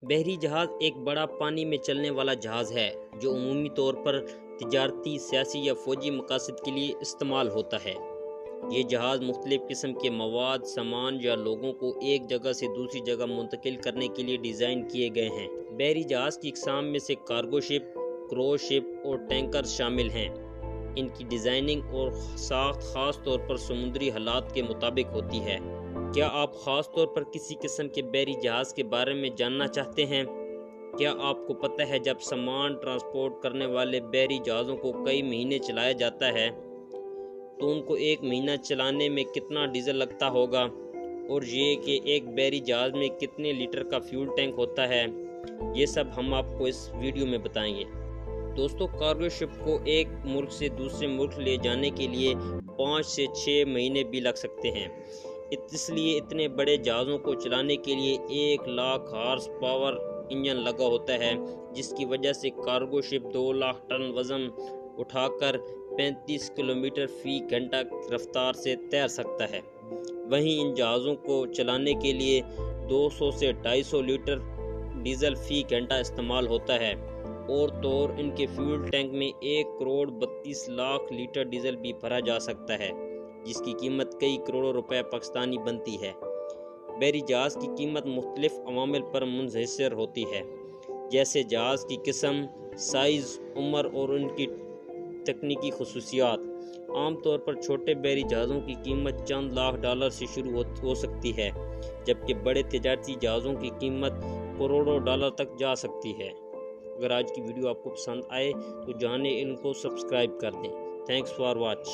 بحری جہاز ایک بڑا پانی میں چلنے والا جہاز ہے جو عمومی طور پر تجارتی، سیاسی یا فوجی مقاصد کے لیے استعمال ہوتا ہے۔ یہ جہاز مختلف قسم کے مواد، سامان یا لوگوں کو ایک جگہ سے دوسری جگہ منتقل کرنے کے لیے ڈیزائن کیے گئے ہیں۔ بحری جہاز کی اقسام میں سے کارگو شپ، کروز شپ اور ٹینکر شامل ہیں۔ ان کی ڈیزائننگ اور ساخت خاص طور پر سمندری حالات کے مطابق ہوتی ہے۔ کیا آپ خاص طور پر کسی قسم کے بحری جہاز کے بارے میں جاننا چاہتے ہیں؟ کیا آپ کو پتہ ہے جب سامان ٹرانسپورٹ کرنے والے بحری جہازوں کو کئی مہینے چلایا جاتا ہے تو ان کو ایک مہینہ چلانے میں کتنا ڈیزل لگتا ہوگا، اور یہ کہ ایک بحری جہاز میں کتنے لیٹر کا فیول ٹینک ہوتا ہے، یہ سب ہم آپ کو اس ویڈیو میں بتائیں گے۔ دوستو، کارگو شپ کو ایک ملک سے دوسرے ملک لے جانے کے لیے 5 سے 6 مہینے بھی لگ سکتے ہیں۔ اس لیے اتنے بڑے جہازوں کو چلانے کے لیے 1,00,000 ہارس پاور انجن لگا ہوتا ہے، جس کی وجہ سے کارگو شپ 2,00,000 ٹن وزن اٹھا کر 35 کلومیٹر فی گھنٹہ رفتار سے تیر سکتا ہے۔ وہیں ان جہازوں کو چلانے کے لیے 200 سے 250 لیٹر ڈیزل فی گھنٹہ استعمال ہوتا ہے، اور ان کے فیول ٹینک میں 1,32,00,000 لیٹر ڈیزل بھی بھرا جا سکتا ہے، جس کی قیمت کئی کروڑ روپے پاکستانی بنتی ہے۔ بحری جہاز کی قیمت مختلف عوامل پر منحصر ہوتی ہے، جیسے جہاز کی قسم، سائز، عمر اور ان کی تکنیکی خصوصیات۔ عام طور پر چھوٹے بحری جہازوں کی قیمت چند لاکھ ڈالر سے شروع ہو سکتی ہے، جبکہ بڑے تجارتی جہازوں کی قیمت کروڑوں ڈالر تک جا سکتی ہے۔ اگر آج کی ویڈیو آپ کو پسند آئے تو جانیں ان کو سبسکرائب کر دیں۔ Thanks for watch.